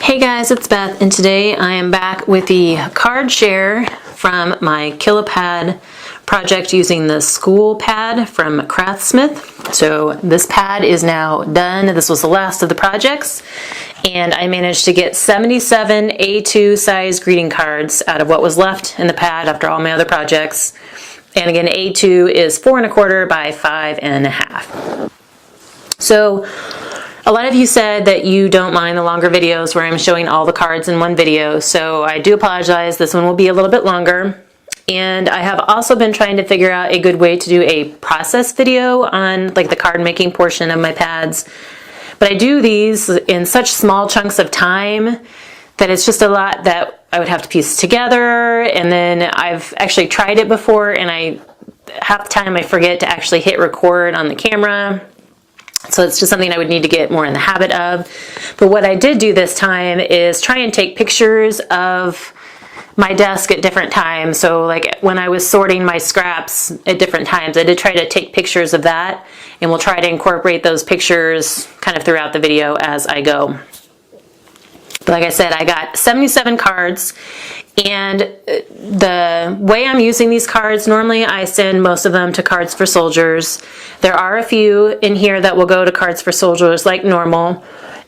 Hey guys, it's Beth, and today I am back with the card share from my Kilopad project using the school pad from CraftSmith. So this pad is now done. This was the last of the projects, and I managed to get 77 A2 size greeting cards out of what was left in the pad after all my other projects. And again, A2 is 4 1/4 by 5 1/2. So a lot of you said that you don't mind the longer videos where I'm showing all the cards in one video, so I do apologize. This one will be a little bit longer. And I have also been trying to figure out a good way to do a process video on like the card making portion of my pads. But I do these in such small chunks of time that it's just a lot that I would have to piece together. And then I've actually tried it before, and half the time I forget to actually hit record on the camera. So it's just something I would need to get more in the habit of. But what I did do this time is try and take pictures of my desk at different times. So like when I was sorting my scraps at different times, I did try to take pictures of that, and we'll try to incorporate those pictures kind of throughout the video as I go. But like I said, I got 77 cards, and the way I'm using these cards, normally I send most of them to Cards for Soldiers. There are a few in here that will go to Cards for Soldiers like normal.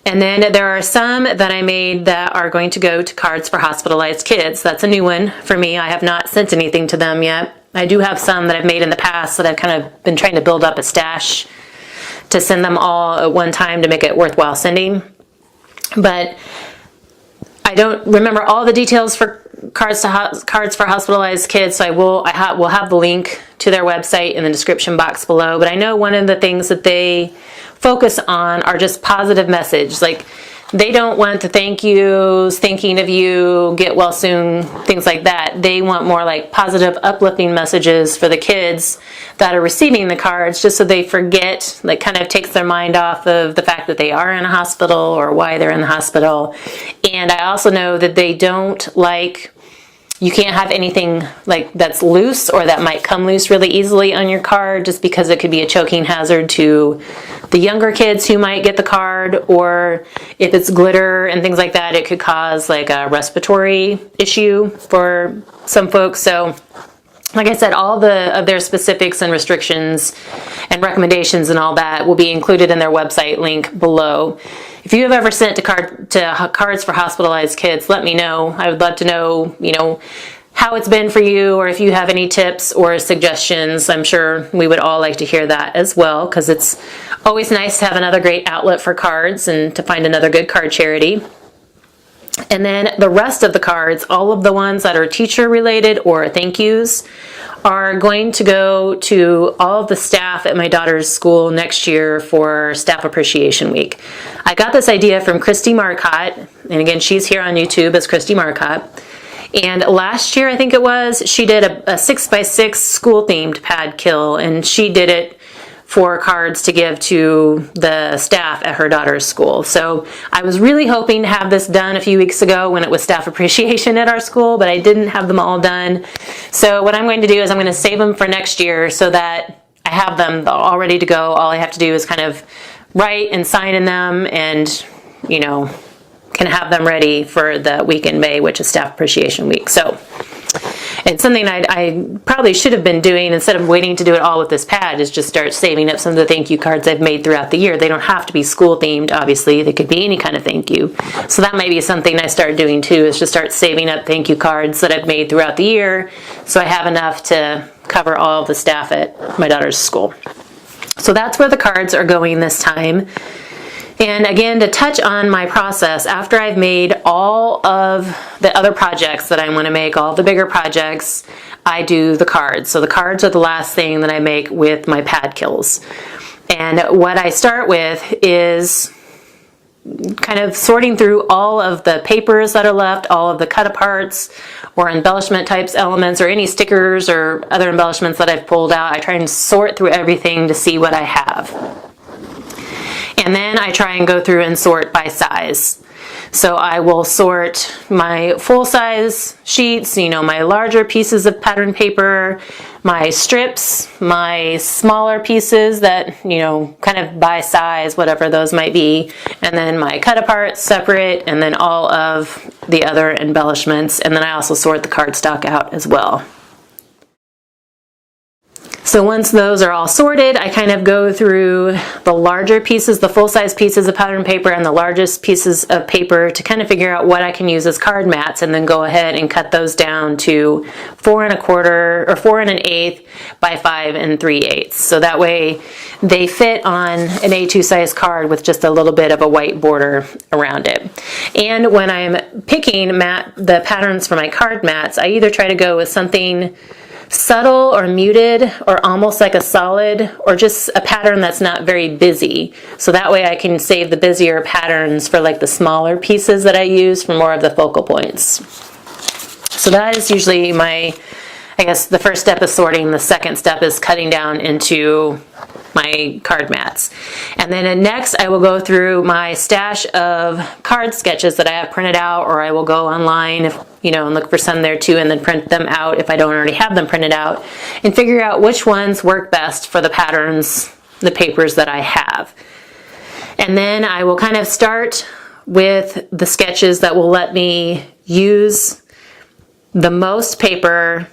And then there are some that I made that are going to go to Cards for Hospitalized Kids. That's a new one for me. I have not sent anything to them yet. I do have some that I've made in the past that I've kind of been trying to build up a stash to send them all at one time to make it worthwhile sending. But I don't remember all the details for Cards for Hospitalized Kids, so I will have the link to their website in the description box below. But I know one of the things that they focus on are just positive message. Like, they don't want the thank yous, thinking of you, get well soon, things like that. They want more like positive, uplifting messages for the kids that are receiving the cards, just so they forget, like kind of takes their mind off of the fact that they are in a hospital or why they're in the hospital. And I also know that they don't like, you can't have anything like that's loose or that might come loose really easily on your card, just because it could be a choking hazard to the younger kids who might get the card, or if it's glitter and things like that, it could cause like a respiratory issue for some folks. So like I said, all of their specifics and restrictions and recommendations and all that will be included in their website link below. If you have ever sent to Cards for Hospitalized Kids, let me know. I would love to know, how it's been for you, or if you have any tips or suggestions. I'm sure we would all like to hear that as well, because it's always nice to have another great outlet for cards and to find another good card charity. And then the rest of the cards, all of the ones that are teacher related or thank yous, are going to go to all of the staff at my daughter's school next year for Staff Appreciation Week. I got this idea from Christy Marcotte, and again, she's here on YouTube as Christy Marcotte. And last year, I think it was, she did a 6x6 school-themed pad kill, and she did it for cards to give to the staff at her daughter's school. So I was really hoping to have this done a few weeks ago when it was staff appreciation at our school, but I didn't have them all done. So what I'm going to do is I'm going to save them for next year so that I have them all ready to go. All I have to do is kind of write and sign in them, and, can have them ready for the week in May, which is Staff Appreciation Week. So it's something I probably should have been doing instead of waiting to do it all with this pad, is just start saving up some of the thank you cards I've made throughout the year. They don't have to be school themed, obviously. They could be any kind of thank you. So that might be something I start doing too, is just start saving up thank you cards that I've made throughout the year, so I have enough to cover all of the staff at my daughter's school. So that's where the cards are going this time. And again, to touch on my process, after I've made all of the other projects that I want to make, all the bigger projects, I do the cards. So the cards are the last thing that I make with my pad kills. And what I start with is kind of sorting through all of the papers that are left, all of the cut aparts or embellishment types elements, or any stickers or other embellishments that I've pulled out. I try and sort through everything to see what I have. And then I try and go through and sort by size. So I will sort my full-size sheets, you know, my larger pieces of pattern paper, my strips, my smaller pieces that, you know, kind of by size, whatever those might be, and then my cut-aparts separate, and then all of the other embellishments, and then I also sort the cardstock out as well. So once those are all sorted, I kind of go through the larger pieces, the full-size pieces of pattern paper and the largest pieces of paper to kind of figure out what I can use as card mats, and then go ahead and cut those down to 4 1/4 or 4 1/8 by 5 3/8. So that way they fit on an A2 size card with just a little bit of a white border around it. And when I'm picking the patterns for my card mats, I either try to go with something subtle or muted or almost like a solid, or just a pattern that's not very busy. So that way I can save the busier patterns for like the smaller pieces that I use for more of the focal points. So that is usually my, I guess the first step is sorting. The second step is cutting down into my card mats. And then next I will go through my stash of card sketches that I have printed out, or I will go online if, you know, and look for some there too, and then print them out if I don't already have them printed out, and figure out which ones work best for the patterns, the papers that I have. And then I will kind of start with the sketches that will let me use the most paper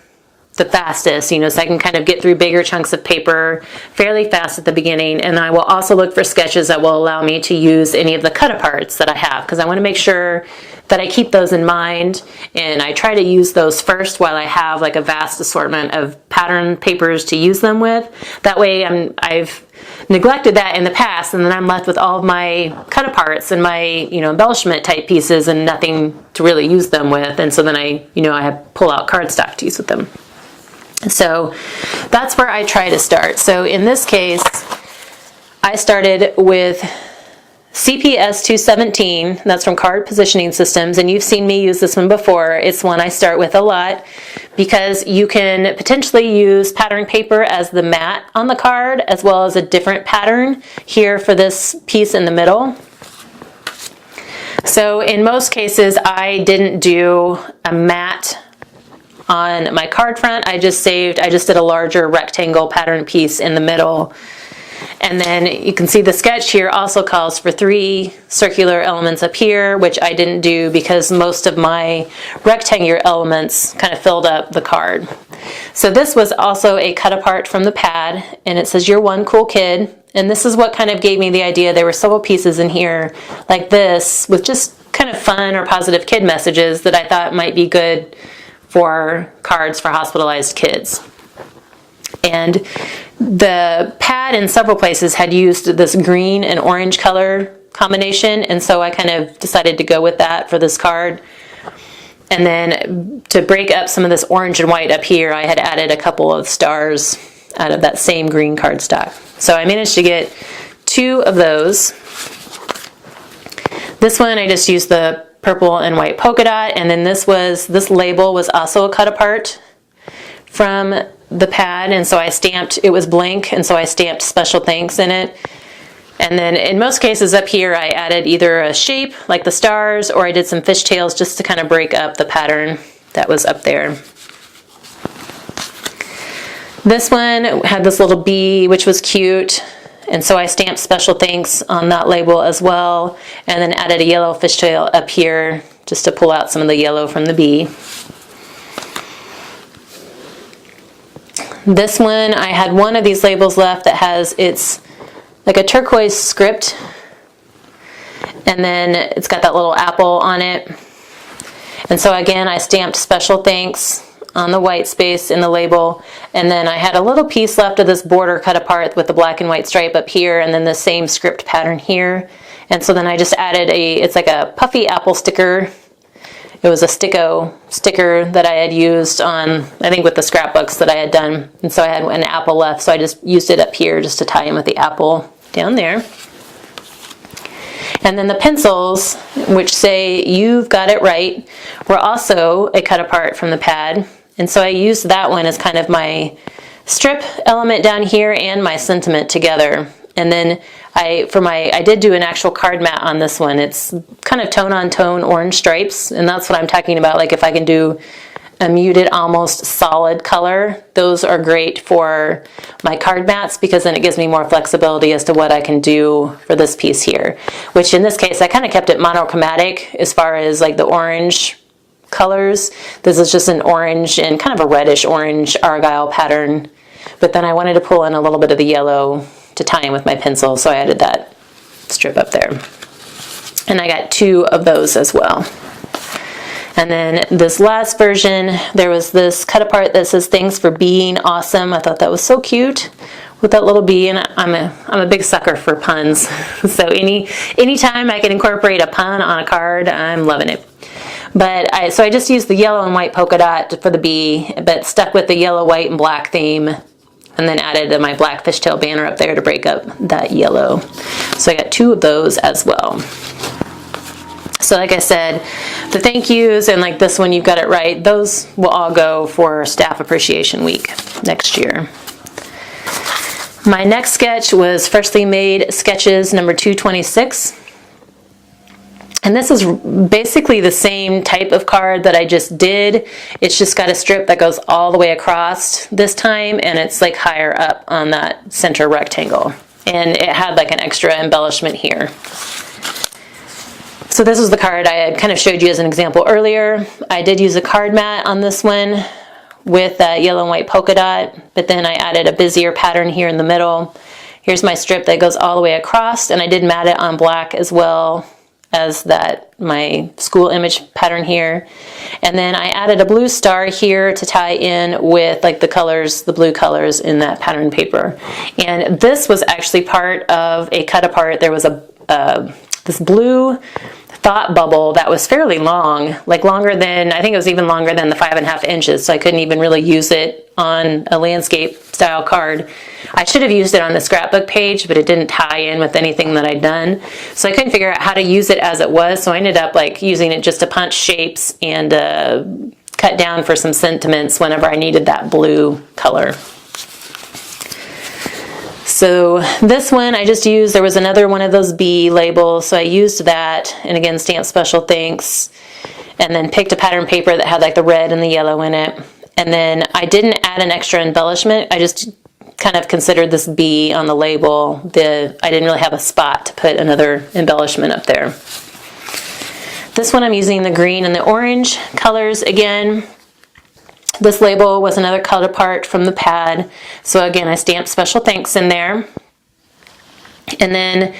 the fastest, you know, so I can kind of get through bigger chunks of paper fairly fast at the beginning. And I will also look for sketches that will allow me to use any of the cut-aparts that I have, because I want to make sure that I keep those in mind, and I try to use those first while I have like a vast assortment of pattern papers to use them with. That way I've neglected that in the past, and then I'm left with all of my cut-aparts and my, you know, embellishment type pieces and nothing to really use them with. And so then I have pull out cardstock to use with them. So that's where I try to start. So in this case, I started with CPS 217, that's from Card Positioning Systems, and you've seen me use this one before. It's one I start with a lot because you can potentially use pattern paper as the mat on the card, as well as a different pattern here for this piece in the middle. So in most cases, I didn't do a mat on my card front. I just did a larger rectangle pattern piece in the middle. And then you can see the sketch here also calls for 3 circular elements up here, which I didn't do because most of my rectangular elements kind of filled up the card. So this was also a cut apart from the pad, and it says, "You're one cool kid." And this is what kind of gave me the idea. There were several pieces in here like this with just kind of fun or positive kid messages that I thought might be good for cards for hospitalized kids. And the pad in several places had used this green and orange color combination, and so I kind of decided to go with that for this card. And then to break up some of this orange and white up here, I had added a couple of stars out of that same green cardstock. So I managed to get 2 of those. This one I just used the purple and white polka dot, and then this label was also a cut apart from the pad, and so I stamped, it was blank, and so I stamped special thanks in it. And then in most cases up here I added either a shape like the stars, or I did some fishtails just to kind of break up the pattern that was up there. This one had this little bee, which was cute, and so I stamped special thanks on that label as well, and then added a yellow fishtail up here just to pull out some of the yellow from the bee. This one, I had one of these labels left that has, it's like a turquoise script, and then it's got that little apple on it. And so again, I stamped special thanks on the white space in the label, and then I had a little piece left of this border cut apart with the black and white stripe up here, and then the same script pattern here. And so then I just added it's like a puffy apple sticker. It was a sticko sticker that I had used on, I think with the scrapbooks that I had done. And so I had an apple left, so I just used it up here just to tie in with the apple down there. And then the pencils, which say "You've got it right," were also a cut apart from the pad. And so I used that one as kind of my strip element down here and my sentiment together. And then I did do an actual card mat on this one. It's kind of tone on tone orange stripes, and that's what I'm talking about. Like if I can do a muted, almost solid color, those are great for my card mats because then it gives me more flexibility as to what I can do for this piece here. Which in this case, I kind of kept it monochromatic as far as like the orange colors. This is just an orange and kind of a reddish orange argyle pattern. But then I wanted to pull in a little bit of the yellow to tie in with my pencil, so I added that strip up there. And I got 2 of those as well. And then this last version, there was this cut apart that says "Thanks for being awesome." I thought that was so cute with that little bee, and I'm a big sucker for puns. So anytime I can incorporate a pun on a card, I'm loving it. But so I just used the yellow and white polka dot for the bee, but stuck with the yellow, white, and black theme, and then added my black fishtail banner up there to break up that yellow. So I got 2 of those as well. So like I said, the thank yous and like this one, you've got it right, those will all go for Staff Appreciation Week next year. My next sketch was Freshly Made Sketches number 226. And this is basically the same type of card that I just did. It's just got a strip that goes all the way across this time, and it's like higher up on that center rectangle. And it had like an extra embellishment here. So this was the card I had kind of showed you as an example earlier. I did use a card mat on this one with that yellow and white polka dot, but then I added a busier pattern here in the middle. Here's my strip that goes all the way across, and I did mat it on black as well as my school image pattern here. And then I added a blue star here to tie in with like the colors, the blue colors in that pattern paper. And this was actually part of a cut apart. There was this blue thought bubble that was fairly long, like longer than, I think it was even longer than the 5.5 inches, so I couldn't even really use it on a landscape style card. I should have used it on the scrapbook page, but it didn't tie in with anything that I'd done, so I couldn't figure out how to use it as it was, so I ended up like using it just to punch shapes and cut down for some sentiments whenever I needed that blue color. So this one I just used, there was another one of those bee labels, so I used that, and again stamped special thanks, and then picked a pattern paper that had like the red and the yellow in it. And then I didn't add an extra embellishment, I just kind of considered this bee on the label. I didn't really have a spot to put another embellishment up there. This one I'm using the green and the orange colors again. This label was another cut apart from the pad, so again I stamped special thanks in there. And then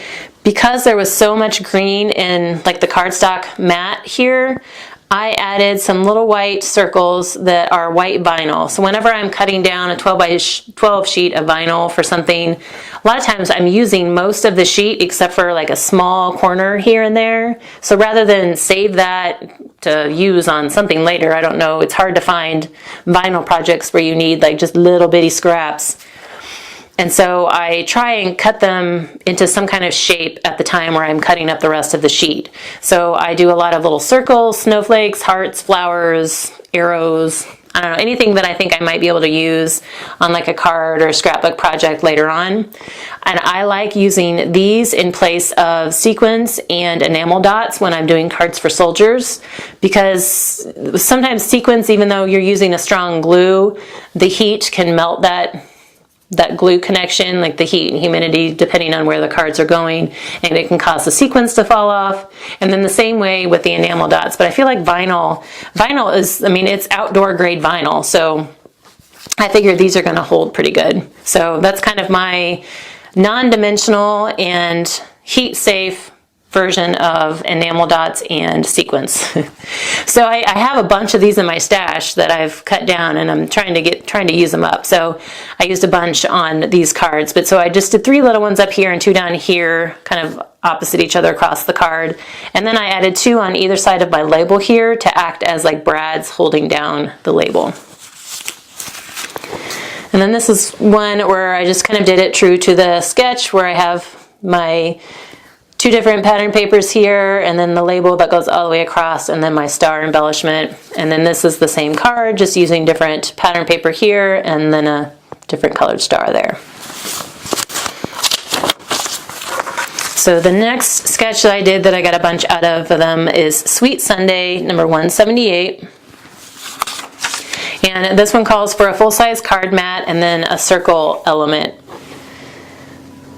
because there was so much green in like the cardstock mat here, I added some little white circles that are white vinyl. So whenever I'm cutting down a 12 by 12 sheet of vinyl for something, a lot of times I'm using most of the sheet except for like a small corner here and there. So rather than save that to use on something later, I don't know, it's hard to find vinyl projects where you need like just little bitty scraps. And so I try and cut them into some kind of shape at the time where I'm cutting up the rest of the sheet. So I do a lot of little circles, snowflakes, hearts, flowers, arrows, I don't know, anything that I think I might be able to use on like a card or a scrapbook project later on. And I like using these in place of sequins and enamel dots when I'm doing cards for soldiers, because sometimes sequins, even though you're using a strong glue, the heat can melt that glue connection, like the heat and humidity, depending on where the cards are going, and it can cause the sequins to fall off. And then the same way with the enamel dots. But I feel like vinyl is, I mean, it's outdoor grade vinyl, so I figure these are going to hold pretty good. So that's kind of my non-dimensional and heat safe version of enamel dots and sequins. So I have a bunch of these in my stash that I've cut down, and I'm trying to use them up. So I used a bunch on these cards, but so I just did 3 little ones up here and 2 down here, kind of opposite each other across the card. And then I added 2 on either side of my label here to act as like brads holding down the label. And then this is one where I just kind of did it true to the sketch, where I have my 2 different pattern papers here, and then the label that goes all the way across, and then my star embellishment. And then this is the same card, just using different pattern paper here, and then a different colored star there. So the next sketch that I did that I got a bunch out of them is Sweet Sunday, number 178. And this one calls for a full-size card mat and then a circle element.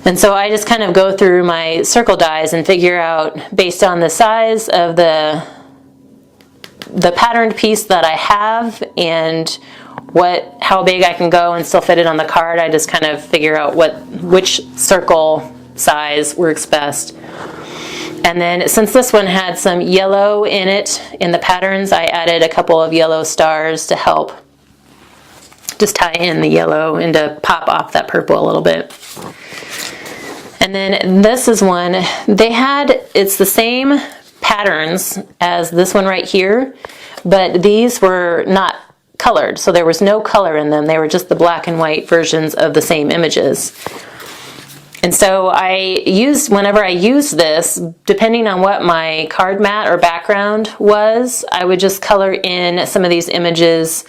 And so I just kind of go through my circle dies and figure out, based on the size of the patterned piece that I have and how big I can go and still fit it on the card, I just kind of figure out which circle size works best. And then since this one had some yellow in it in the patterns, I added a couple of yellow stars to help just tie in the yellow and to pop off that purple a little bit. And then this is one, it's the same patterns as this one right here, but these were not colored, so there was no color in them. They were just the black and white versions of the same images. And so whenever I used this, depending on what my card mat or background was, I would just color in some of these images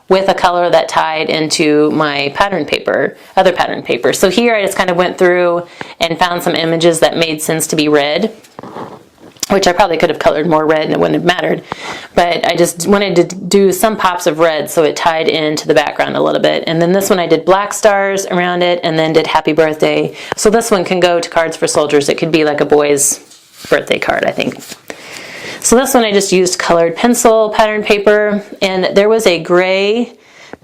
with a color that tied into my pattern paper, other pattern paper. So here I just kind of went through and found some images that made sense to be red, which I probably could have colored more red and it wouldn't have mattered. But I just wanted to do some pops of red so it tied into the background a little bit. And then this one I did black stars around it and then did happy birthday. So this one can go to Cards for Soldiers. It could be like a boy's birthday card, I think. So this one I just used colored pencil pattern paper, and there was a gray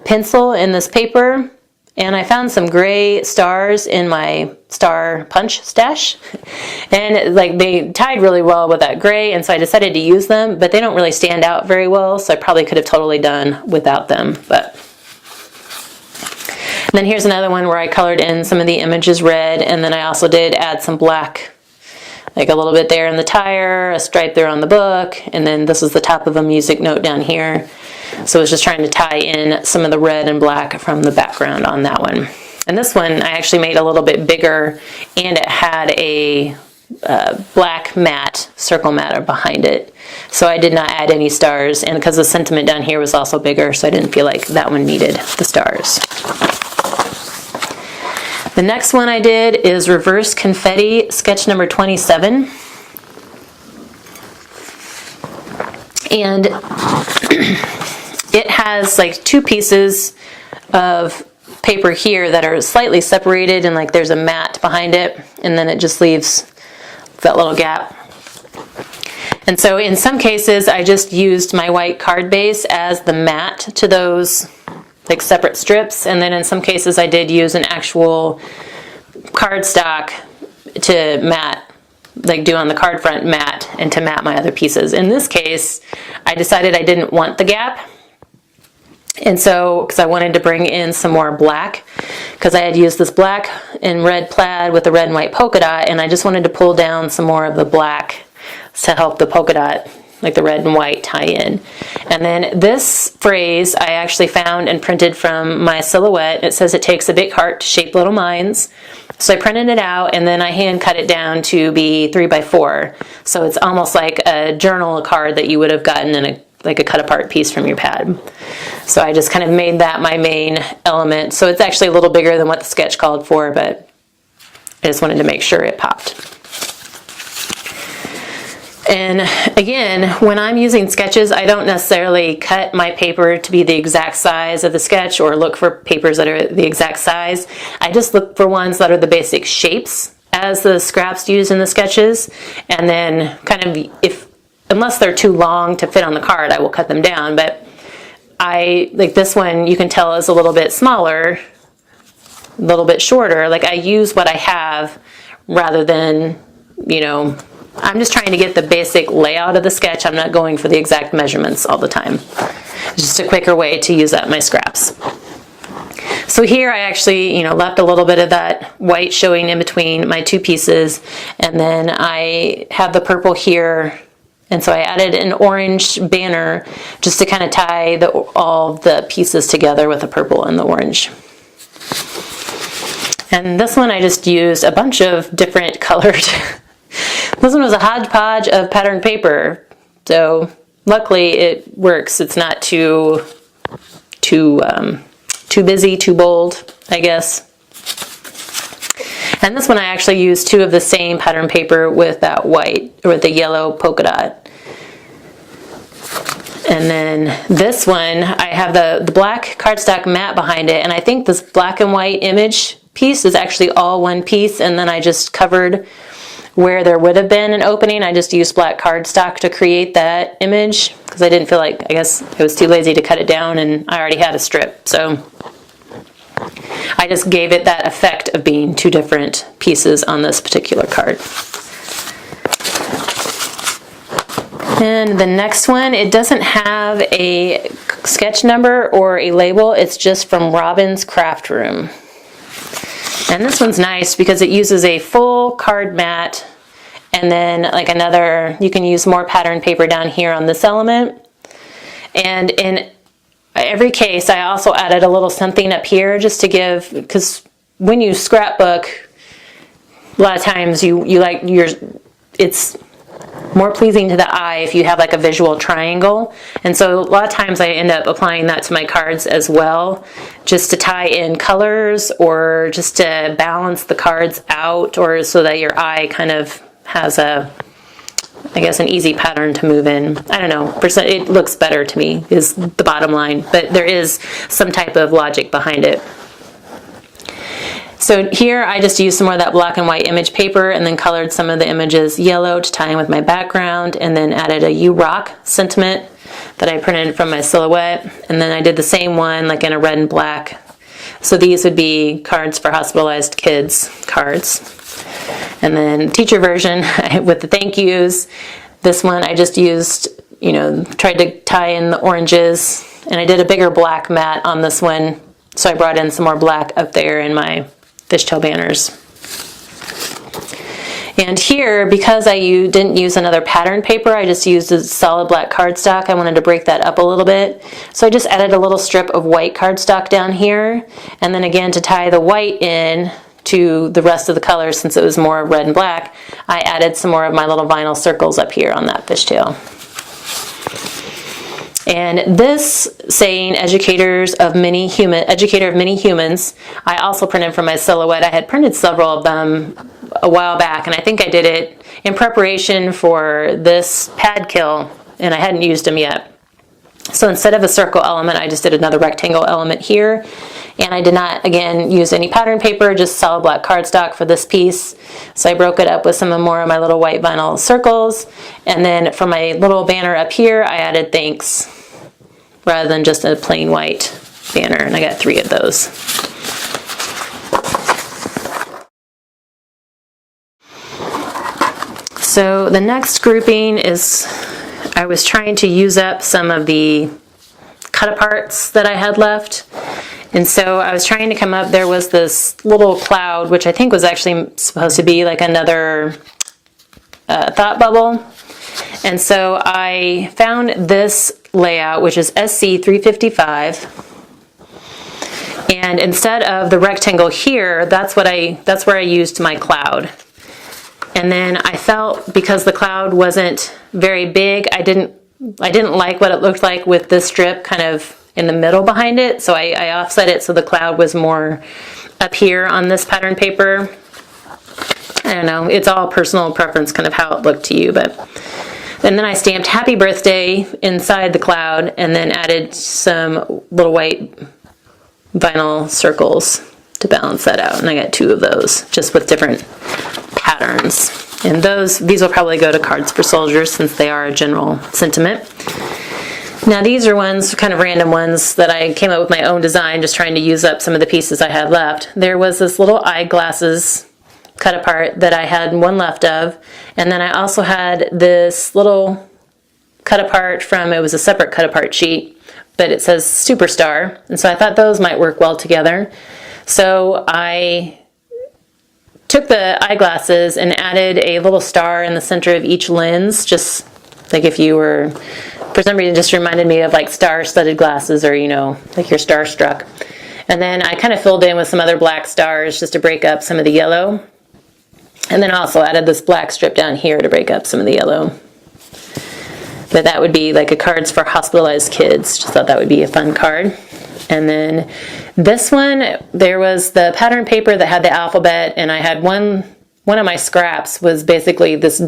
pencil in this paper, and I found some gray stars in my star punch stash, and like they tied really well with that gray, and so I decided to use them, but they don't really stand out very well, so I probably could have totally done without them. But and then here's another one where I colored in some of the images red, and then I also did add some black, like a little bit there in the tire, a stripe there on the book, and then this is the top of a music note down here. So I was just trying to tie in some of the red and black from the background on that one. And this one I actually made a little bit bigger, and it had a black mat, circle mat behind it. So I did not add any stars, and because the sentiment down here was also bigger, so I didn't feel like that one needed the stars. The next one I did is Reverse Confetti, sketch number 27. And it has like two pieces of paper here that are slightly separated, and like there's a mat behind it, and then it just leaves that little gap. And so in some cases I just used my white card base as the mat to those like separate strips, and then in some cases I did use an actual cardstock to mat, like do on the card front mat, and to mat my other pieces. In this case I decided I didn't want the gap, and so because I wanted to bring in some more black, because I had used this black and red plaid with the red and white polka dot, and I just wanted to pull down some more of the black to help the polka dot, like the red and white, tie in. And then this phrase I actually found and printed from my silhouette. It says it takes a big heart to shape little minds. So I printed it out, and then I hand cut it down to be 3x4. So it's almost like a journal card that you would have gotten in like a cut apart piece from your pad. So I just kind of made that my main element. So it's actually a little bigger than what the sketch called for, but I just wanted to make sure it popped. And again, when I'm using sketches, I don't necessarily cut my paper to be the exact size of the sketch or look for papers that are the exact size. I just look for ones that are the basic shapes as the scraps used in the sketches, and then kind of, unless they're too long to fit on the card, I will cut them down. But like this one, you can tell is a little bit smaller, a little bit shorter. Like I use what I have rather than, I'm just trying to get the basic layout of the sketch. I'm not going for the exact measurements all the time. It's just a quicker way to use up my scraps. So here I actually, left a little bit of that white showing in between my two pieces, and then I have the purple here, and so I added an orange banner just to kind of tie all the pieces together with the purple and the orange. And this one I just used a bunch of different colored this one was a hodgepodge of patterned paper, so luckily it works. It's not too busy, too bold, I guess. And this one I actually used 2 of the same pattern paper with that white, or with the yellow polka dot. And then this one, I have the black cardstock mat behind it, and I think this black and white image piece is actually all one piece, and then I just covered where there would have been an opening. I just used black cardstock to create that image because I didn't feel like, I guess I was too lazy to cut it down, and I already had a strip. So I just gave it that effect of being 2 different pieces on this particular card. And the next one, it doesn't have a sketch number or a label. It's just from Robin's Craft Room. And this one's nice because it uses a full card mat, and then like another, you can use more pattern paper down here on this element. And in every case, I also added a little something up here just to give, because when you scrapbook, a lot of times it's more pleasing to the eye if you have like a visual triangle. And so a lot of times I end up applying that to my cards as well, just to tie in colors or just to balance the cards out, or so that your eye kind of has a, I guess, an easy pattern to move in. I don't know, it looks better to me is the bottom line, but there is some type of logic behind it. So here I just used some more of that black and white image paper and then colored some of the images yellow to tie in with my background, and then added a You Rock sentiment that I printed from my silhouette. And then I did the same one like in a red and black. So these would be cards for hospitalized kids cards. And then teacher version with the thank yous. This one I just used, tried to tie in the oranges, and I did a bigger black mat on this one. So I brought in some more black up there in my fishtail banners. And here, because I didn't use another pattern paper, I just used a solid black cardstock. I wanted to break that up a little bit. So I just added a little strip of white cardstock down here. And then again, to tie the white in to the rest of the colors, since it was more red and black, I added some more of my little vinyl circles up here on that fishtail. And this saying, educator of many humans, I also printed from my silhouette. I had printed several of them a while back, and I think I did it in preparation for this pad kill, and I hadn't used them yet. So instead of a circle element, I just did another rectangle element here. And I did not, again, use any pattern paper, just solid black cardstock for this piece. So I broke it up with some more of my little white vinyl circles. And then for my little banner up here, I added thanks, rather than just a plain white banner. And I got 3 of those. So the next grouping is, I was trying to use up some of the cut-aparts that I had left. And so I was trying to come up, there was this little cloud, which I think was actually supposed to be like another thought bubble. And so I found this layout, which is SC 355. And instead of the rectangle here, that's where I used my cloud. And then I felt, because the cloud wasn't very big, I didn't like what it looked like with this strip kind of in the middle behind it, so I offset it so the cloud was more up here on this pattern paper. I don't know, it's all personal preference kind of how it looked to you, and then I stamped happy birthday inside the cloud and then added some little white vinyl circles to balance that out, and I got 2 of those just with different patterns. And these will probably go to Cards for Soldiers since they are a general sentiment. Now these are ones, kind of random ones, that I came up with my own design, just trying to use up some of the pieces I had left. There was this little eyeglasses cut apart that I had one left of, and then I also had this little cut apart from, it was a separate cut apart sheet, but it says Superstar, and so I thought those might work well together. So I took the eyeglasses and added a little star in the center of each lens, just like if you were, for some reason, just reminded me of like star-studded glasses, or like you're starstruck. And then I kind of filled in with some other black stars just to break up some of the yellow. And then also added this black strip down here to break up some of the yellow. But that would be like a Cards for Hospitalized Kids. Just thought that would be a fun card. And then this one, there was the pattern paper that had the alphabet, and I had one of my scraps was basically this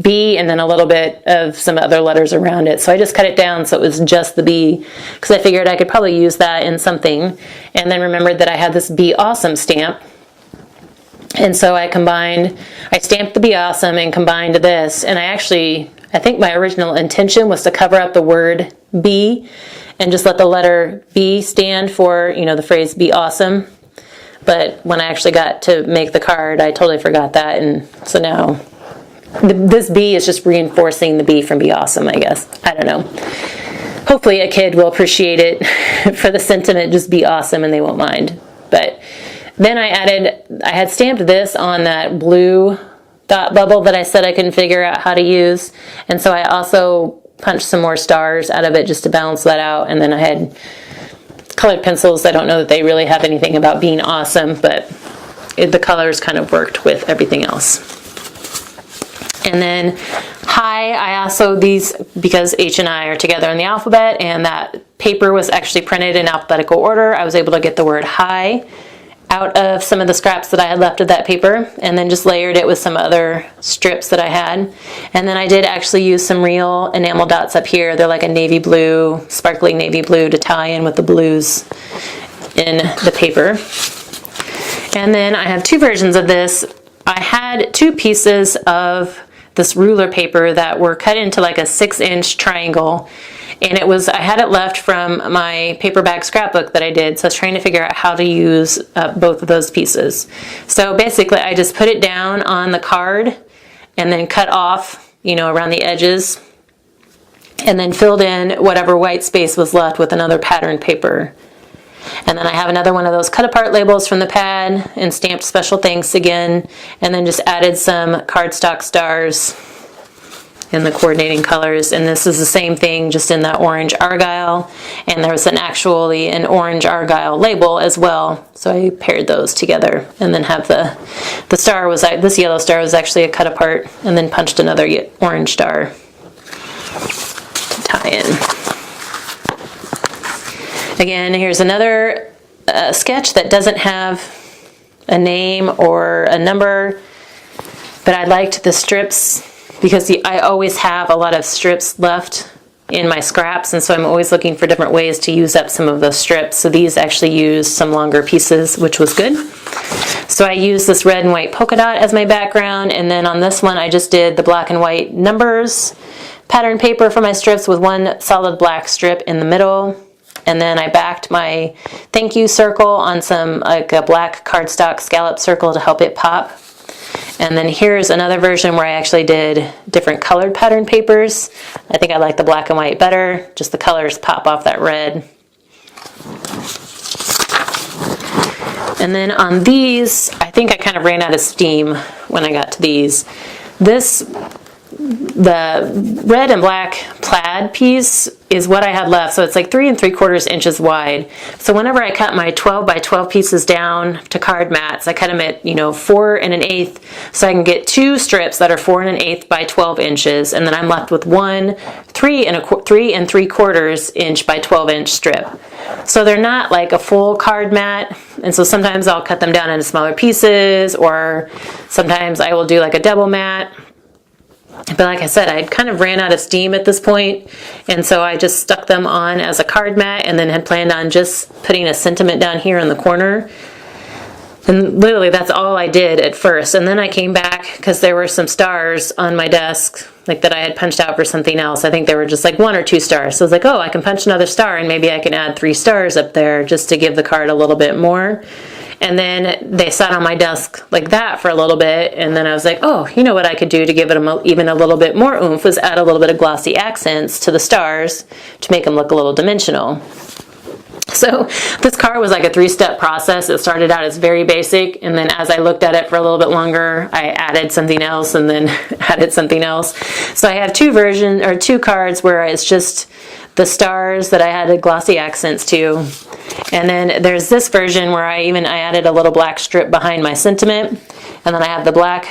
B and then a little bit of some other letters around it. So I just cut it down so it was just the B, because I figured I could probably use that in something. And then remembered that I had this Be Awesome stamp. And so I stamped the Be Awesome and combined this. And I think my original intention was to cover up the word be and just let the letter B stand for, the phrase Be Awesome. But when I actually got to make the card, I totally forgot that. And so now this B is just reinforcing the B from Be Awesome, I guess. I don't know. Hopefully a kid will appreciate it for the sentiment, just be awesome, and they won't mind. But then I had stamped this on that blue dot bubble that I said I couldn't figure out how to use. And so I also punched some more stars out of it just to balance that out. And then I had colored pencils. I don't know that they really have anything about being awesome, but the colors kind of worked with everything else. And then Hi, I also, because H and I are together in the alphabet, and that paper was actually printed in alphabetical order, I was able to get the word Hi out of some of the scraps that I had left of that paper, and then just layered it with some other strips that I had. And then I did actually use some real enamel dots up here. They're like a navy blue, sparkling navy blue, to tie in with the blues in the paper. And then I have two versions of this. I had two pieces of this ruler paper that were cut into like a 6-inch triangle. And I had it left from my paperback scrapbook that I did, so I was trying to figure out how to use both of those pieces. So basically I just put it down on the card and then cut off, around the edges, and then filled in whatever white space was left with another patterned paper. And then I have another one of those cut apart labels from the pad and stamped special thanks again, and then just added some cardstock stars in the coordinating colors. And this is the same thing, just in that orange argyle, and there was an orange argyle label as well, so I paired those together. And then have the star was, this yellow star was actually a cut apart, and then punched another orange star to tie in. Again, here's another sketch that doesn't have a name or a number, but I liked the strips because I always have a lot of strips left in my scraps, and so I'm always looking for different ways to use up some of those strips. So these actually used some longer pieces, which was good. So I used this red and white polka dot as my background, and then on this one I just did the black and white numbers pattern paper for my strips with one solid black strip in the middle. And then I backed my thank you circle on a black cardstock scallop circle to help it pop. And then here's another version where I actually did different colored pattern papers. I think I like the black and white better, just the colors pop off that red. And then on these, I think I kind of ran out of steam when I got to these. The red and black plaid piece is what I had left, so it's like 3 3/4 inches wide. So whenever I cut my 12 by 12 pieces down to card mats, I cut them at 4 1/8, so I can get 2 strips that are 4 1/8 by 12 inches, and then I'm left with one 3 3/4 inch by 12 inch strip. So they're not like a full card mat, and so sometimes I'll cut them down into smaller pieces, or sometimes I will do like a double mat. But like I said, I kind of ran out of steam at this point, and so I just stuck them on as a card mat, and then had planned on just putting a sentiment down here in the corner. And literally that's all I did at first. And then I came back because there were some stars on my desk, like that I had punched out for something else. I think there were just like 1 or 2 stars. So I was like, oh, I can punch another star, and maybe I can add 3 stars up there just to give the card a little bit more. And then they sat on my desk like that for a little bit, and then I was like, oh, you know what I could do to give it even a little bit more oomph was add a little bit of glossy accents to the stars to make them look a little dimensional. So this card was like a 3-step process. It started out as very basic, and then as I looked at it for a little bit longer, I added something else and then added something else. So I have 2 cards where it's just the stars that I added glossy accents to. And then there's this version where I added a little black strip behind my sentiment, and then I have the black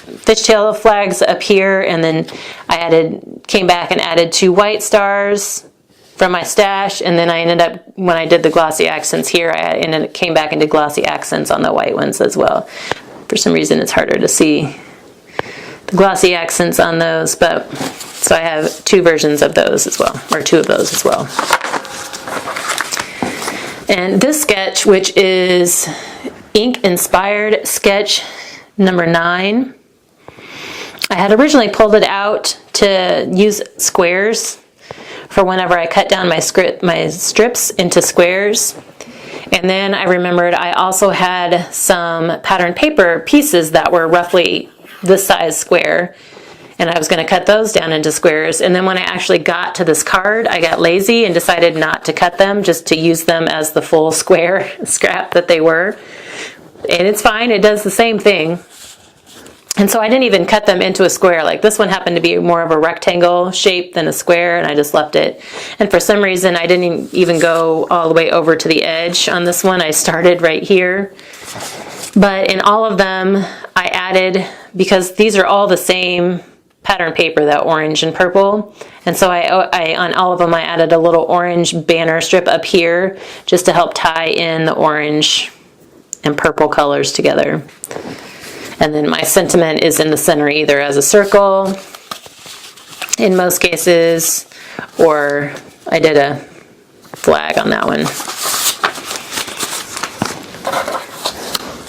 fishtail flags up here, and then I came back and added 2 white stars from my stash, and then I ended up, when I did the glossy accents here, came back and did glossy accents on the white ones as well. For some reason it's harder to see the glossy accents on those, but so I have two versions of those as well, or two of those as well. And this sketch, which is InkSpired Sketch number 9, I had originally pulled it out to use squares for whenever I cut down my strips into squares. And then I remembered I also had some pattern paper pieces that were roughly this size square, and I was going to cut those down into squares. And then when I actually got to this card, I got lazy and decided not to cut them, just to use them as the full square scrap that they were. And it's fine, it does the same thing. And so I didn't even cut them into a square. Like this one happened to be more of a rectangle shape than a square, and I just left it. And for some reason, I didn't even go all the way over to the edge on this one. I started right here. But in all of them, I added, because these are all the same pattern paper, that orange and purple. And so I on all of them, I added a little orange banner strip up here just to help tie in the orange and purple colors together. And then my sentiment is in the center, either as a circle in most cases, or I did a flag on that one.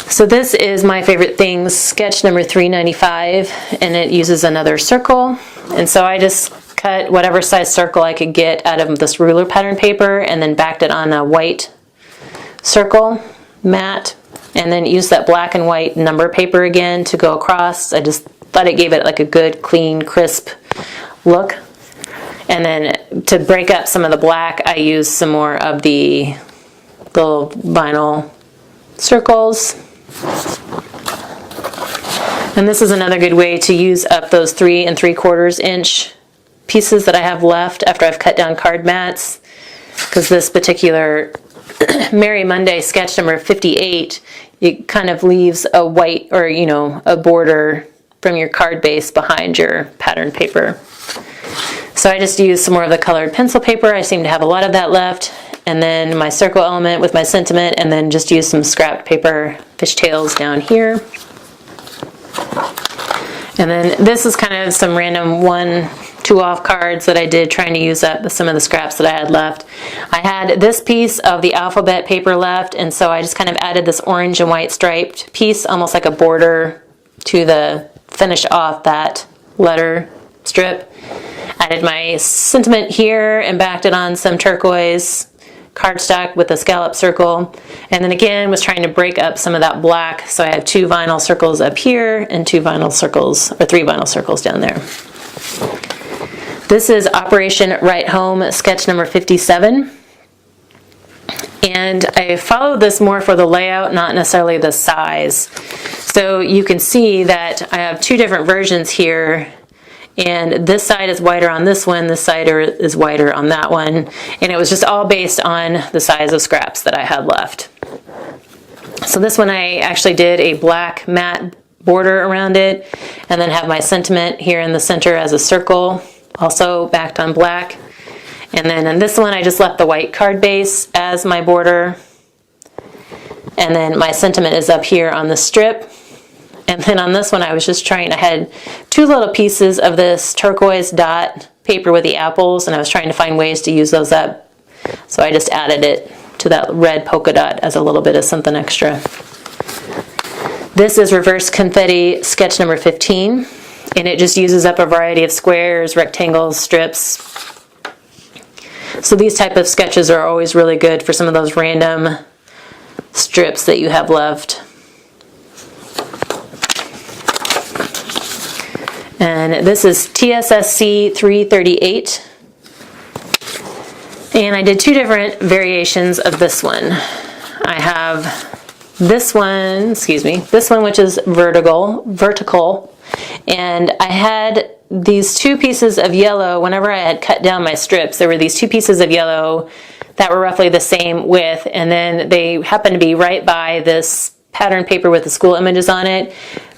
So this is my favorite things, sketch number 395, and it uses another circle. And so I just cut whatever size circle I could get out of this ruler pattern paper and then backed it on a white circle mat, and then used that black and white number paper again to go across. I just thought it gave it like a good, clean, crisp look. And then to break up some of the black, I used some more of the little vinyl circles. And this is another good way to use up those 3 3/4 inch pieces that I have left after I've cut down card mats, because this particular Merry Monday sketch number 58, it kind of leaves a white, or a border from your card base behind your pattern paper. So I just used some more of the colored pencil paper. I seem to have a lot of that left. And then my circle element with my sentiment, and then just use some scrap paper fishtails down here. And then this is kind of some random 1-2 off cards that I did, trying to use up some of the scraps that I had left. I had this piece of the alphabet paper left, and so I just kind of added this orange and white striped piece, almost like a border, to finish off that letter strip. Added my sentiment here and backed it on some turquoise cardstock with a scallop circle, and then again was trying to break up some of that black, so I have 2 vinyl circles up here and 2 vinyl circles, or 3 vinyl circles down there. This is Operation Right Home sketch number 57, and I followed this more for the layout, not necessarily the size. So you can see that I have 2 different versions here, and this side is wider on this one, this side is wider on that one, and it was just all based on the size of scraps that I had left. So this one I actually did a black matte border around it, and then have my sentiment here in the center as a circle, also backed on black. And then in this one I just left the white card base as my border, and then my sentiment is up here on the strip. And then on this one, I was just I had 2 little pieces of this turquoise dot paper with the apples, and I was trying to find ways to use those up. So I just added it to that red polka dot as a little bit of something extra. This is Reverse Confetti sketch number 15, and it just uses up a variety of squares, rectangles, strips. So these type of sketches are always really good for some of those random strips that you have left. And this is TSSC 338. And I did 2 different variations of this one. I have this one, this one which is vertical. And I had these 2 pieces of yellow. Whenever I had cut down my strips, there were these 2 pieces of yellow that were roughly the same width, and then they happened to be right by this pattern paper with the school images on it.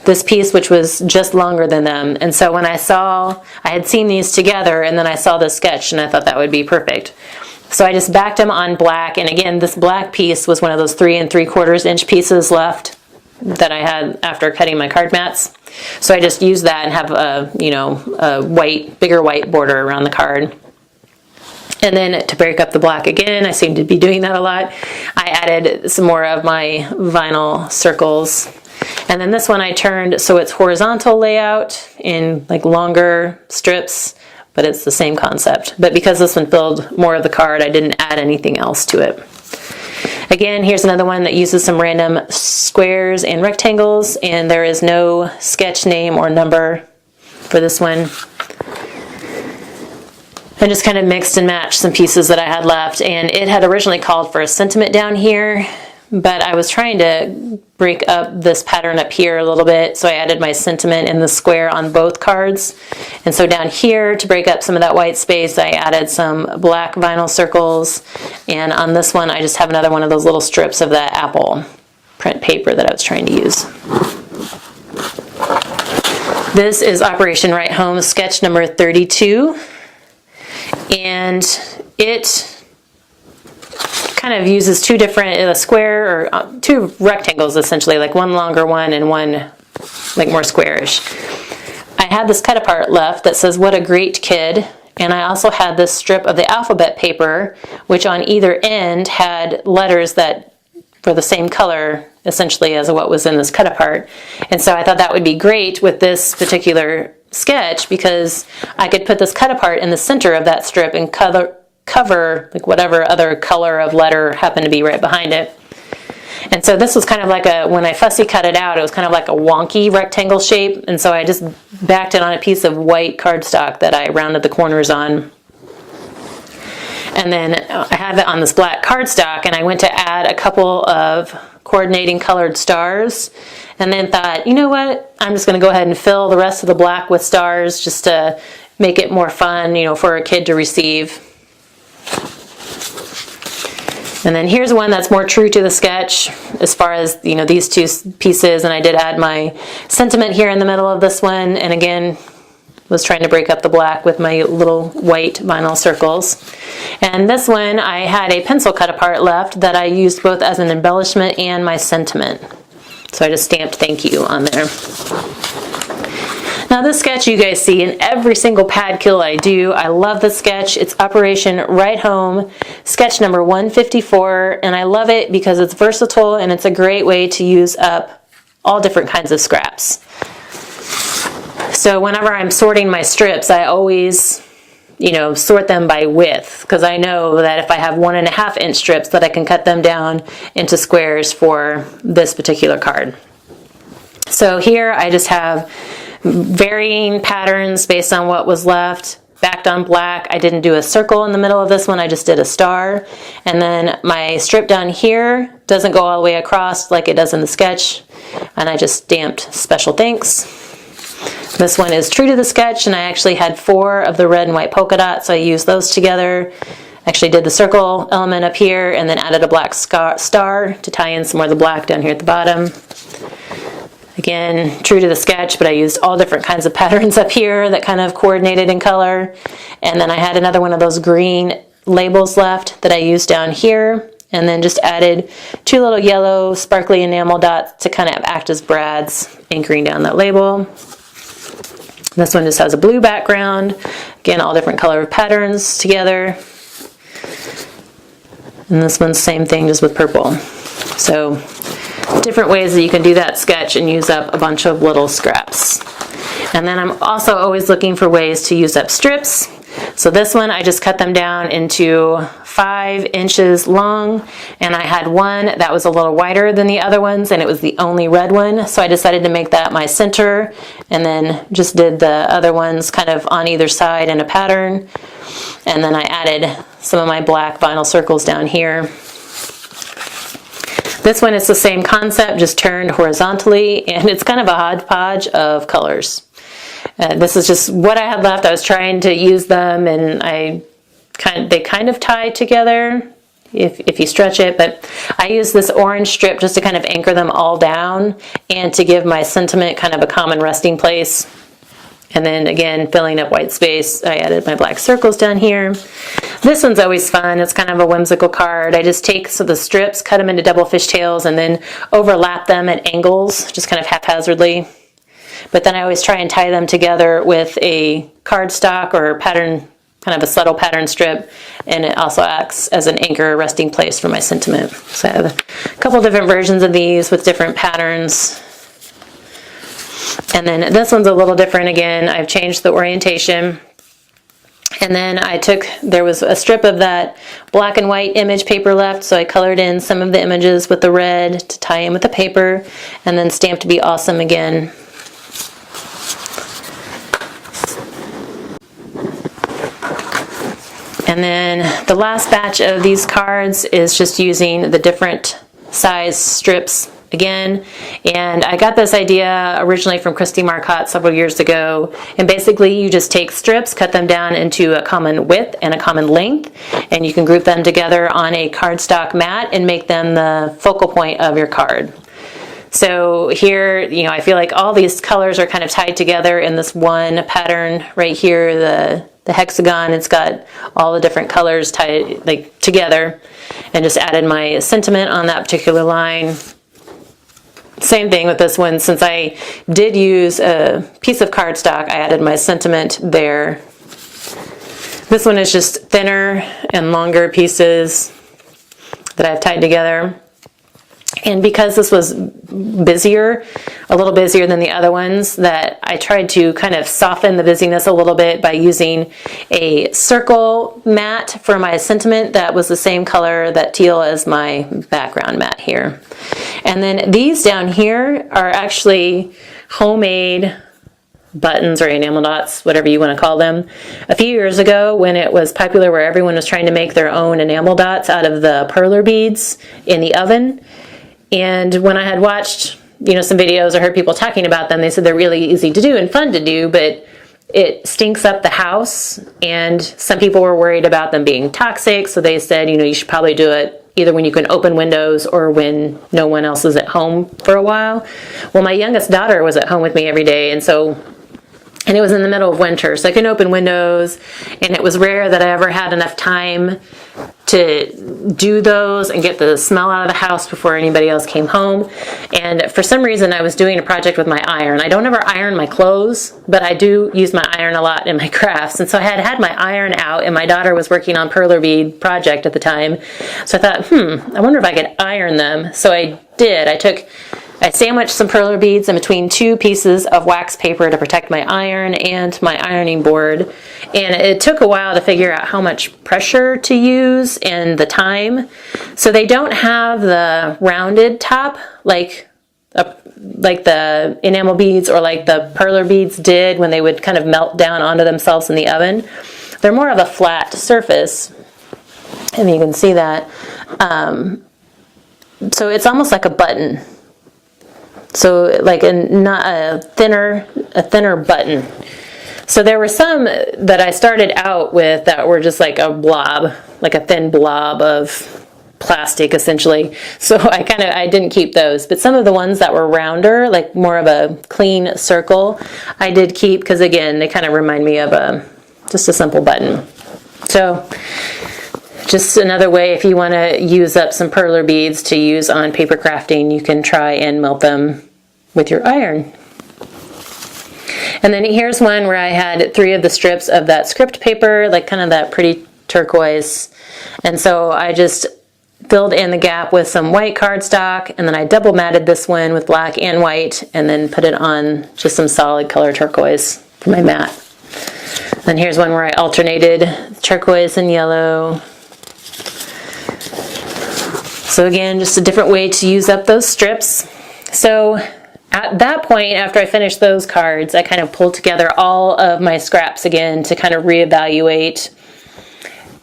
this piece, which was just longer than them. And so when I had seen these together, and then I saw this sketch, and I thought that would be perfect. So I just backed them on black, and again, this black piece was one of those 3 3/4 inch pieces left that I had after cutting my card mats. So I just used that and have a bigger white border around the card. And then to break up the black again, I seem to be doing that a lot, I added some more of my vinyl circles. And then this one I turned so it's horizontal layout in like longer strips, but it's the same concept. But because this one filled more of the card, I didn't add anything else to it. Again, here's another one that uses some random squares and rectangles, and there is no sketch name or number for this one. I just kind of mixed and matched some pieces that I had left, and it had originally called for a sentiment down here, but I was trying to break up this pattern up here a little bit, so I added my sentiment in the square on both cards. And so down here, to break up some of that white space, I added some black vinyl circles, and on this one I just have another one of those little strips of that apple print paper that I was trying to use. This is Operation Right Home sketch number 32, and it kind of uses two different, a square, or two rectangles essentially, like one longer one and one like more squarish. I had this cut apart left that says, "What a great kid," and I also had this strip of the alphabet paper, which on either end had letters that were the same color essentially as what was in this cut apart. And so I thought that would be great with this particular sketch, because I could put this cut apart in the center of that strip and cover like whatever other color of letter happened to be right behind it. And so this was kind of like when I fussy cut it out, it was kind of like a wonky rectangle shape, and so I just backed it on a piece of white cardstock that I rounded the corners on. And then I have it on this black cardstock, and I went to add a couple of coordinating colored stars, and then thought, you know what, I'm just going to go ahead and fill the rest of the black with stars just to make it more fun, for a kid to receive. And then here's one that's more true to the sketch as far as, these two pieces, and I did add my sentiment here in the middle of this one, and again, was trying to break up the black with my little white vinyl circles. And this one, I had a pencil cut apart left that I used both as an embellishment and my sentiment. So I just stamped "thank you" on there. Now this sketch you guys see in every single pad kill I do. I love this sketch. It's Operation Right Home, sketch number 154, and I love it because it's versatile and it's a great way to use up all different kinds of scraps. So whenever I'm sorting my strips, I always, sort them by width, because I know that if I have 1.5 inch strips, that I can cut them down into squares for this particular card. So here I just have varying patterns based on what was left, backed on black. I didn't do a circle in the middle of this one, I just did a star. And then my strip down here doesn't go all the way across like it does in the sketch, and I just stamped "special thanks." This one is true to the sketch, and I actually had 4 of the red and white polka dots, so I used those together. Actually did the circle element up here, and then added a black star to tie in some more of the black down here at the bottom. Again, true to the sketch, but I used all different kinds of patterns up here that kind of coordinated in color. And then I had another one of those green labels left that I used down here, and then just added 2 little yellow sparkly enamel dots to kind of act as brads, anchoring down that label. This one just has a blue background. Again, all different color patterns together. And this one's same thing, just with purple. So different ways that you can do that sketch and use up a bunch of little scraps. And then I'm also always looking for ways to use up strips. So this one, I just cut them down into 5 inches long, and I had one that was a little wider than the other ones, and it was the only red one, so I decided to make that my center, and then just did the other ones kind of on either side in a pattern. And then I added some of my black vinyl circles down here. This one is the same concept, just turned horizontally, and it's kind of a hodgepodge of colors. This is just what I had left. I was trying to use them, and they kind of tie together. if you stretch it, but I use this orange strip just to kind of anchor them all down and to give my sentiment kind of a common resting place. And then again, filling up white space, I added my black circles down here. This one's always fun. It's kind of a whimsical card. I just take the strips, cut them into double fishtails, and then overlap them at angles, just kind of haphazardly. But then I always try and tie them together with a cardstock or pattern, kind of a subtle pattern strip, and it also acts as an anchor resting place for my sentiment. So I have a couple different versions of these with different patterns. And then this one's a little different again. I've changed the orientation. And then there was a strip of that black and white image paper left, so I colored in some of the images with the red to tie in with the paper, and then Stamped to Be Awesome again. And then the last batch of these cards is just using the different size strips again, and I got this idea originally from Christy Marcotte several years ago, and basically you just take strips, cut them down into a common width and a common length, and you can group them together on a cardstock mat and make them the focal point of your card. So here, I feel like all these colors are kind of tied together in this one pattern right here, the hexagon. It's got all the different colors tied together, and just added my sentiment on that particular line. Same thing with this one. Since I did use a piece of cardstock, I added my sentiment there. This one is just thinner and longer pieces that I've tied together. And because this was busier, a little busier than the other ones, that I tried to kind of soften the busyness a little bit by using a circle mat for my sentiment that was the same color, that teal, as my background mat here. And then these down here are actually homemade buttons or enamel dots, whatever you want to call them. A few years ago, when it was popular where everyone was trying to make their own enamel dots out of the perler beads in the oven, and when I had watched, some videos or heard people talking about them, they said they're really easy to do and fun to do, but it stinks up the house, and some people were worried about them being toxic, so they said, you should probably do it either when you can open windows or when no one else is at home for a while. Well, my youngest daughter was at home with me every day, and it was in the middle of winter, so I couldn't open windows, and it was rare that I ever had enough time to do those and get the smell out of the house before anybody else came home. And for some reason, I was doing a project with my iron. I don't ever iron my clothes, but I do use my iron a lot in my crafts. And so I had my iron out, and my daughter was working on perler bead project at the time. So I thought, I wonder if I could iron them. So I did. I sandwiched some perler beads in between two pieces of wax paper to protect my iron and my ironing board. And it took a while to figure out how much pressure to use and the time. So they don't have the rounded top like the enamel beads or like the perler beads did when they would kind of melt down onto themselves in the oven. They're more of a flat surface, and you can see that. So it's almost like a button. So like not a thinner button. So there were some that I started out with that were just like a blob, like a thin blob of plastic essentially. So I didn't keep those, but some of the ones that were rounder, like more of a clean circle, I did keep, because again, they kind of remind me of just a simple button. So just another way, if you want to use up some perler beads to use on paper crafting, you can try and melt them with your iron. And then here's one where I had 3 of the strips of that script paper, like kind of that pretty turquoise. And so I just filled in the gap with some white cardstock, and then I double matted this one with black and white, and then put it on just some solid color turquoise for my mat. And here's one where I alternated turquoise and yellow. So again, just a different way to use up those strips. So at that point, after I finished those cards, I kind of pulled together all of my scraps again to kind of reevaluate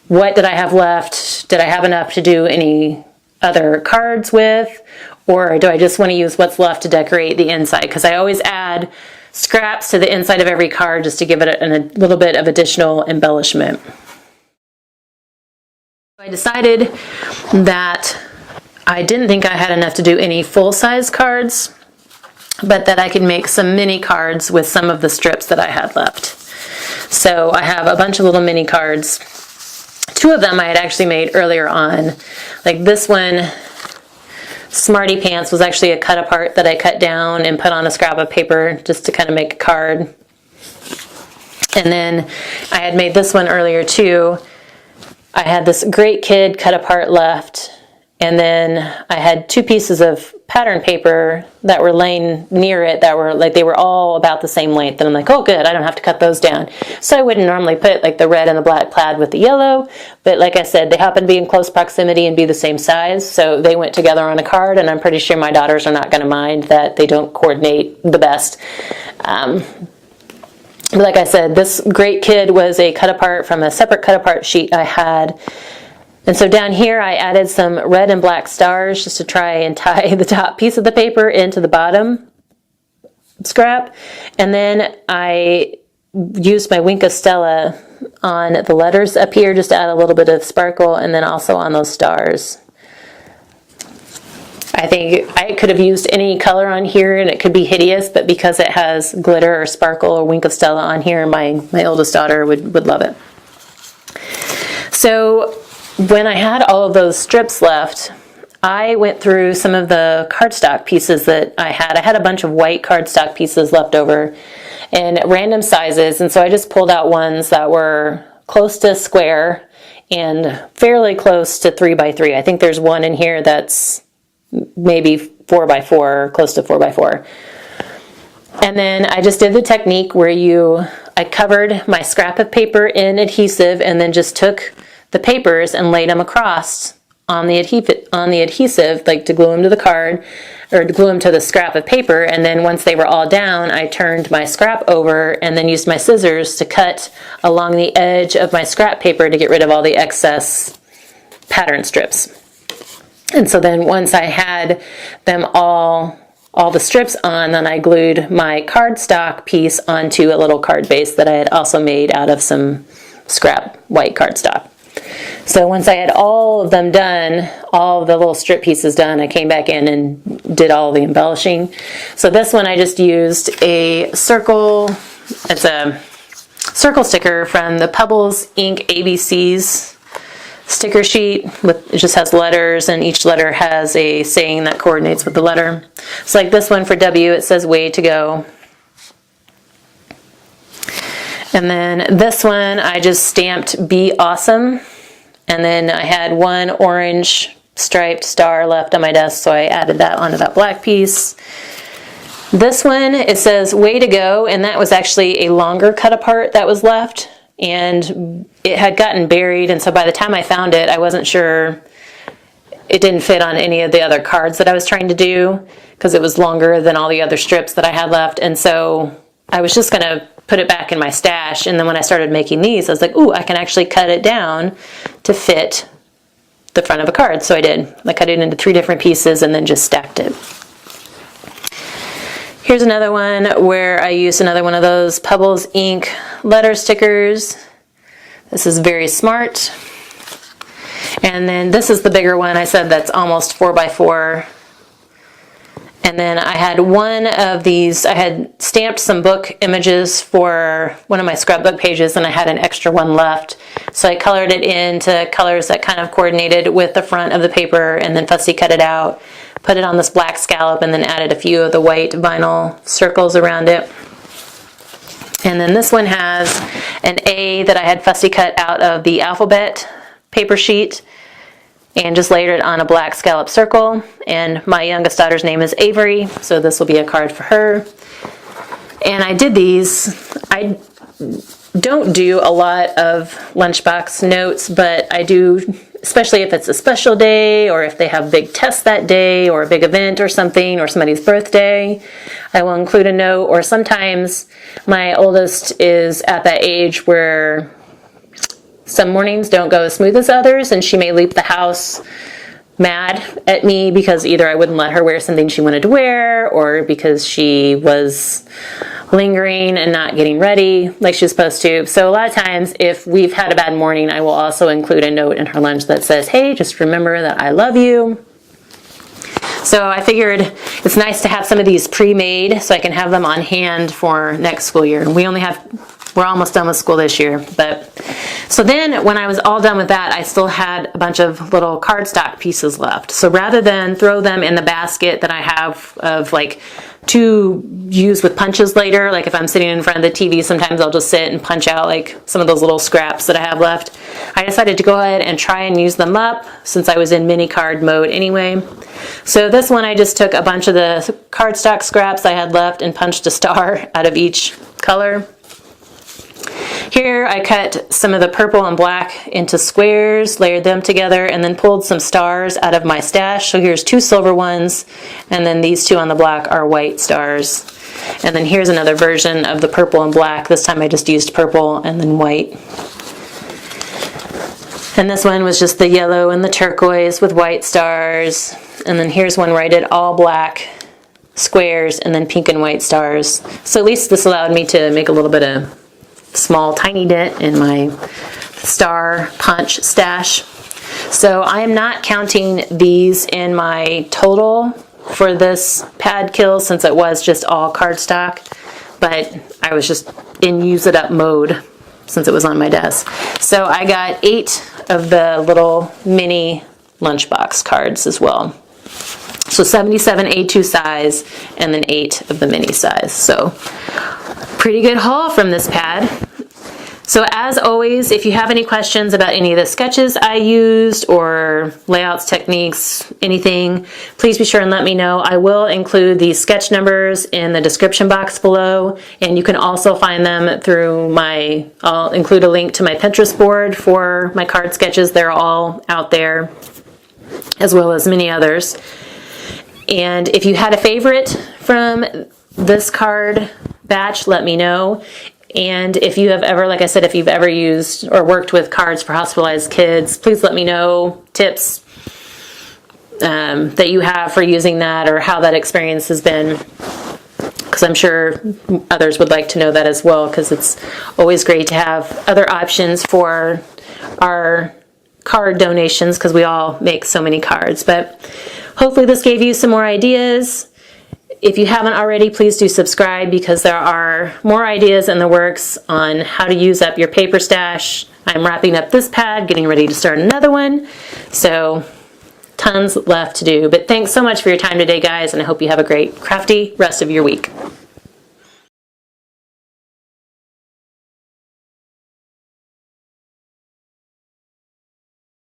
what did I have left? Did I have enough to do any other cards with? Or do I just want to use what's left to decorate the inside? Because I always add scraps to the inside of every card just to give it a little bit of additional embellishment. I decided that I didn't think I had enough to do any full-size cards, but that I could make some mini cards with some of the strips that I had left. So I have a bunch of little mini cards. 2 of them I had actually made earlier on. Like this one, Smarty Pants, was actually a cut apart that I cut down and put on a scrap of paper just to kind of make a card. And then I had made this one earlier too. I had this Great Kid cut apart left, and then I had 2 pieces of pattern paper that were laying near it that were like, they were all about the same length, and I'm like, oh good, I don't have to cut those down. So I wouldn't normally put like the red and the black plaid with the yellow, but like I said, they happen to be in close proximity and be the same size, so they went together on a card, and I'm pretty sure my daughters are not going to mind that they don't coordinate the best. Like I said, this Great Kid was a cut apart from a separate cut apart sheet I had. And so down here I added some red and black stars just to try and tie the top piece of the paper into the bottom scrap. And then I used my Wink of Stella on the letters up here just to add a little bit of sparkle, and then also on those stars. I think I could have used any color on here and it could be hideous, but because it has glitter or sparkle or Wink of Stella on here, my oldest daughter would love it. So when I had all of those strips left, I went through some of the cardstock pieces that I had. I had a bunch of white cardstock pieces left over in random sizes, and so I just pulled out ones that were close to square and fairly close to 3x3. I think there's one in here that's maybe 4x4, close to 4x4. And then I just did the technique where I covered my scrap of paper in adhesive and then just took the papers and laid them across on the adhesive, like to glue them to the card or to glue them to the scrap of paper. And then once they were all down, I turned my scrap over and then used my scissors to cut along the edge of my scrap paper to get rid of all the excess pattern strips. And so then once I had them all the strips on, then I glued my cardstock piece onto a little card base that I had also made out of some scrap white cardstock. So once I had all of them done, all of the little strip pieces done, I came back in and did all the embellishing. So this one I just used a circle, it's a circle sticker from the Pebbles Ink ABCs sticker sheet. It just has letters, and each letter has a saying that coordinates with the letter. So like this one for W, it says way to go. And then this one I just stamped Be Awesome, and then I had one orange striped star left on my desk, so I added that onto that black piece. This one, it says way to go, and that was actually a longer cut apart that was left, and it had gotten buried, and so by the time I found it, I wasn't sure, it didn't fit on any of the other cards that I was trying to do because it was longer than all the other strips that I had left. And so I was just going to put it back in my stash, and then when I started making these, I was like, ooh, I can actually cut it down to fit the front of a card. So I did. I cut it into 3 different pieces and then just stacked it. Here's another one where I used another one of those Pebbles Ink letter stickers. This is Very Smart. And then this is the bigger one. I said that's almost 4x4. And then I had one of these, I had stamped some book images for one of my scrapbook pages, and I had an extra one left. So I colored it into colors that kind of coordinated with the front of the paper, and then fussy cut it out, put it on this black scallop, and then added a few of the white vinyl circles around it. And then this one has an A that I had fussy cut out of the alphabet paper sheet and just layered it on a black scallop circle. And my youngest daughter's name is Avery, so this will be a card for her. And I did these. I don't do a lot of lunchbox notes, but I do, especially if it's a special day or if they have big tests that day or a big event or something or somebody's birthday, I will include a note. Or sometimes my oldest is at that age where some mornings don't go as smooth as others, and she may leave the house mad at me because either I wouldn't let her wear something she wanted to wear, or because she was lingering and not getting ready like she's supposed to. So a lot of times if we've had a bad morning, I will also include a note in her lunch that says, hey, just remember that I love you. So I figured it's nice to have some of these pre-made so I can have them on hand for next school year. We're almost done with school this year. So then when I was all done with that, I still had a bunch of little cardstock pieces left. So rather than throw them in the basket that I have of like to use with punches later, like if I'm sitting in front of the TV, sometimes I'll just sit and punch out like some of those little scraps that I have left. I decided to go ahead and try and use them up since I was in mini card mode anyway. So this one I just took a bunch of the cardstock scraps I had left and punched a star out of each color. Here I cut some of the purple and black into squares, layered them together, and then pulled some stars out of my stash. So here's 2 silver ones, and then these 2 on the black are white stars. And then here's another version of the purple and black. This time I just used purple and then white. And this one was just the yellow and the turquoise with white stars. And then here's one where I did all black squares and then pink and white stars. So at least this allowed me to make a little bit of small tiny dent in my star punch stash. So I am not counting these in my total for this pad kill since it was just all cardstock, but I was just in use it up mode since it was on my desk. So I got 8 of the little mini lunchbox cards as well. So 77 A2 size and then 8 of the mini size. So pretty good haul from this pad. So as always, if you have any questions about any of the sketches I used or layouts, techniques, anything, please be sure and let me know. I will include the sketch numbers in the description box below, and you can also find them through I'll include a link to my Pinterest board for my card sketches. They're all out there, as well as many others. And if you had a favorite from this card batch, let me know. And if you have ever, like I said, if you've ever used or worked with cards for hospitalized kids, please let me know tips that you have for using that or how that experience has been, because I'm sure others would like to know that as well, because it's always great to have other options for our card donations because we all make so many cards. But hopefully this gave you some more ideas. If you haven't already, please do subscribe because there are more ideas in the works on how to use up your paper stash. I'm wrapping up this pad, getting ready to start another one. So tons left to do. But thanks so much for your time today, guys, and I hope you have a great crafty rest of your week.